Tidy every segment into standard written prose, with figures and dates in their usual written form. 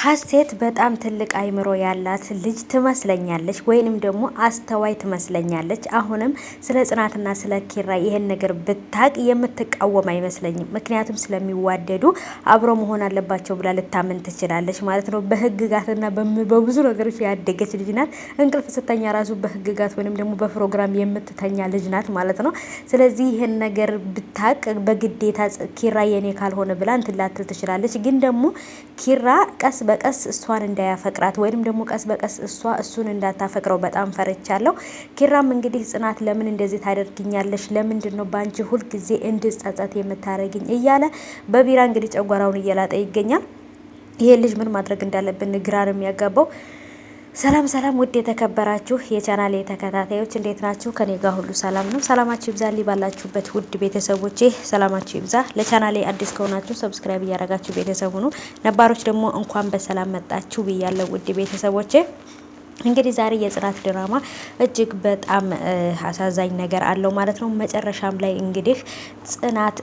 ሀሴት በጣም ትልቅ አይምሮ ያላት ልጅ ትመስለኛለች፣ ወይንም ደግሞ አስተዋይ ትመስለኛለች። አሁንም ስለ ጽናትና ስለ ኪራ ይሄን ነገር ብታቅ የምትቃወም አይመስለኝም። ምክንያቱም ስለሚዋደዱ አብሮ መሆን አለባቸው ብላ ልታምን ትችላለች ማለት ነው። በህግጋትና በብዙ ነገሮች ያደገች ልጅ ናት። እንቅልፍ ስተኛ ራሱ በህግጋት ወይንም ደግሞ በፕሮግራም የምትተኛ ልጅ ናት ማለት ነው። ስለዚህ ይሄን ነገር ብታቅ በግዴታ ኪራ የኔ ካልሆነ ብላ እንትን ላትል ትችላለች። ግን ደግሞ ኪራ ቀስ በቀስ እሷን እንዳያፈቅራት ወይንም ደግሞ ቀስ በቀስ እሷ እሱን እንዳታፈቅረው በጣም ፈርቻለሁ። ኪራም እንግዲህ ጽናት ለምን እንደዚህ ታደርግኛለሽ? ለምንድን ነው ባንቺ ሁልጊዜ እንድጸጸት የምታረግኝ? እያለ በቢራ እንግዲህ ጨጓራውን እየላጠ ይገኛል። ይሄ ልጅ ምን ማድረግ እንዳለብን ግራ ነው የሚያጋባው። ሰላም ሰላም፣ ውድ የተከበራችሁ የቻናሌ ተከታታዮች እንዴት ናችሁ? ከኔ ጋር ሁሉ ሰላም ነው። ሰላማችሁ ይብዛልኝ ባላችሁበት ውድ ቤተሰቦቼ፣ ሰላማችሁ ይብዛ። ለቻናሌ አዲስ ከሆናችሁ ሰብስክራይብ እያደረጋችሁ ቤተሰቡ ነው። ነባሮች ደግሞ እንኳን በሰላም መጣችሁ ብያለሁ ውድ ቤተሰቦቼ። እንግዲህ ዛሬ የጽናት ድራማ እጅግ በጣም አሳዛኝ ነገር አለው ማለት ነው። መጨረሻም ላይ እንግዲህ ጽናት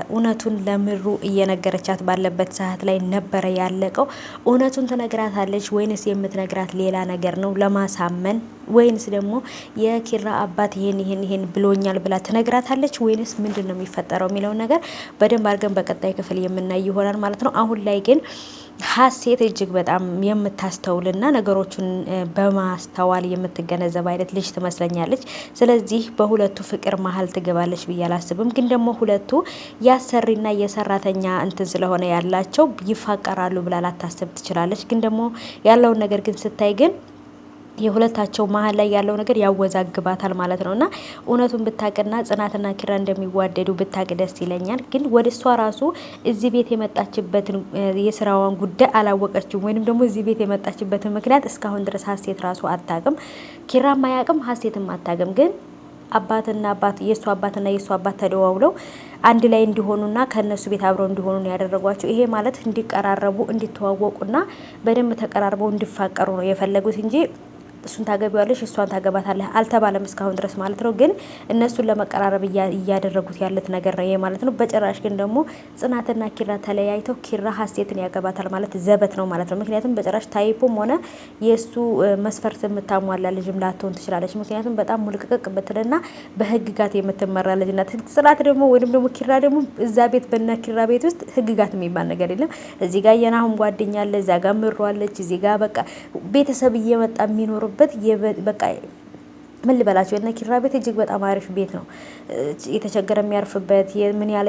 እውነቱን ለምሩ እየነገረቻት ባለበት ሰዓት ላይ ነበረ ያለቀው። እውነቱን ትነግራታለች ወይንስ የምትነግራት ሌላ ነገር ነው ለማሳመን? ወይንስ ደግሞ የኪራ አባት ይሄን ብሎኛል ብላ ትነግራታለች? ወይንስ ምንድን ነው የሚፈጠረው የሚለውን ነገር በደንብ አድርገን በቀጣይ ክፍል የምናይ ይሆናል ማለት ነው። አሁን ላይ ግን ሀሴት እጅግ በጣም የምታስተውልና ነገሮችን በማስተዋል የምትገነዘብ አይነት ልጅ ትመስለኛለች። ስለዚህ በሁለቱ ፍቅር መሀል ትገባለች ብዬ አላስብም። ግን ደግሞ ሁለቱ የአሰሪና የሰራተኛ እንትን ስለሆነ ያላቸው ይፋቀራሉ ብላ ላታስብ ትችላለች። ግን ደግሞ ያለውን ነገር ግን ስታይ ግን የሁለታቸው መሀል ላይ ያለው ነገር ያወዛግባታል ማለት ነው። እና እውነቱን ብታቅና ጽናትና ኪራ እንደሚዋደዱ ብታቅ ደስ ይለኛል። ግን ወደ እሷ ራሱ እዚህ ቤት የመጣችበትን የስራዋን ጉዳይ አላወቀችም። ወይንም ደግሞ እዚህ ቤት የመጣችበትን ምክንያት እስካሁን ድረስ ሀሴት ራሱ አታቅም፣ ኪራም አያቅም፣ ሀሴትም አታቅም። ግን የእሱ አባትና የእሱ አባት ተደዋውለው አንድ ላይ እንዲሆኑና ከነሱ ቤት አብረው እንዲሆኑ ነው ያደረጓቸው። ይሄ ማለት እንዲቀራረቡ፣ እንዲተዋወቁና በደንብ ተቀራርበው እንዲፋቀሩ ነው የፈለጉት እንጂ እሱን ታገቢዋለሽ እሷን ታገባታለህ አልተባለም እስካሁን ድረስ ማለት ነው። ግን እነሱን ለመቀራረብ እያደረጉት ያለት ነገር ነው ይሄ ማለት ነው። በጭራሽ ግን ደግሞ ጽናትና ኪራ ተለያይተው ኪራ ሀሴትን ያገባታል ማለት ዘበት ነው ማለት ነው። ምክንያቱም በጭራሽ ታይፖም ሆነ የእሱ መስፈርት የምታሟላ ልጅም ላትሆን ትችላለች። ምክንያቱም በጣም ሙልቅቅቅ ብትልና በህግጋት የምትመራ ልጅ ናት። ጽናት ደግሞ ወይም ደግሞ ኪራ ደግሞ እዛ ቤት በና ኪራ ቤት ውስጥ ህግጋት የሚባል ነገር የለም። እዚህ ጋር የናሁም ጓደኛ አለ፣ እዛ ጋር ምሯለች፣ እዚህ ጋር በቃ ቤተሰብ እየመጣ የሚኖሩ በቃ ምን ልበላቸው የነ ኪራ ቤት እጅግ በጣም አሪፍ ቤት ነው። የተቸገረ የሚያርፍበት ምን ያለ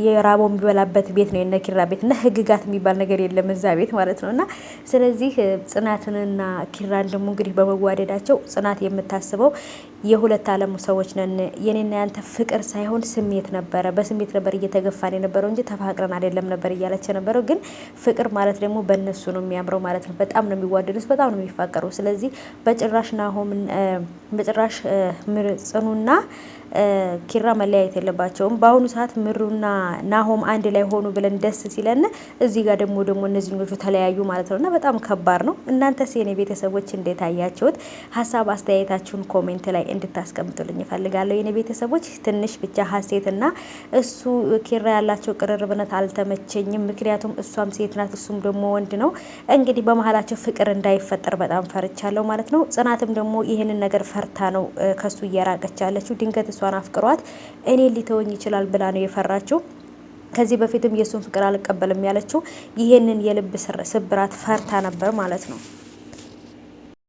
የራበው የሚበላበት ቤት ነው የነ ኪራ ቤት እና ህግጋት የሚባል ነገር የለም እዛ ቤት ማለት ነው። እና ስለዚህ ጽናትንና ኪራን ደግሞ እንግዲህ በመዋደዳቸው ጽናት የምታስበው የሁለት ዓለሙ ሰዎች ነን፣ የኔና ያንተ ፍቅር ሳይሆን ስሜት ነበረ፣ በስሜት ነበር እየተገፋን የነበረው እንጂ ተፋቅረን አይደለም ነበር እያለች ነበረው። ግን ፍቅር ማለት ደግሞ በእነሱ ነው የሚያምረው ማለት ነው። በጣም ነው የሚዋደዱት፣ በጣም ነው የሚፋቀሩ። ስለዚህ በጭራሽ ጽኑና ኪራ መለያየት የለባቸውም። በአሁኑ ሰዓት ምሩና ናሆም አንድ ላይ ሆኑ ብለን ደስ ሲለን እዚህ ጋር ደግሞ እነዚህኞቹ ተለያዩ ማለት ነው። እና በጣም ከባድ ነው። እናንተስ የኔ ቤተሰቦች እንዴት አያችሁት? ሀሳብ አስተያየታችሁን ኮሜንት ላይ እንድታስቀምጡልኝ እፈልጋለሁ። የኔ ቤተሰቦች ትንሽ ብቻ ሀሴትና እሱ ኪራ ያላቸው ቅርርብነት አልተመቸኝም። ምክንያቱም እሷም ሴት ናት፣ እሱም ደግሞ ወንድ ነው። እንግዲህ በመሀላቸው ፍቅር እንዳይፈጠር በጣም ፈርቻለሁ ማለት ነው። ጽናትም ደግሞ ይህንን ነገር ፈርታ ነው ከሱ እየራቀች ያለችው። ድንገት እሷን አፍቅሯት እኔ ሊተወኝ ይችላል ብላ ነው የፈራችው። ከዚህ በፊትም የእሱን ፍቅር አልቀበልም ያለችው ይሄንን የልብ ስብራት ፈርታ ነበር ማለት ነው።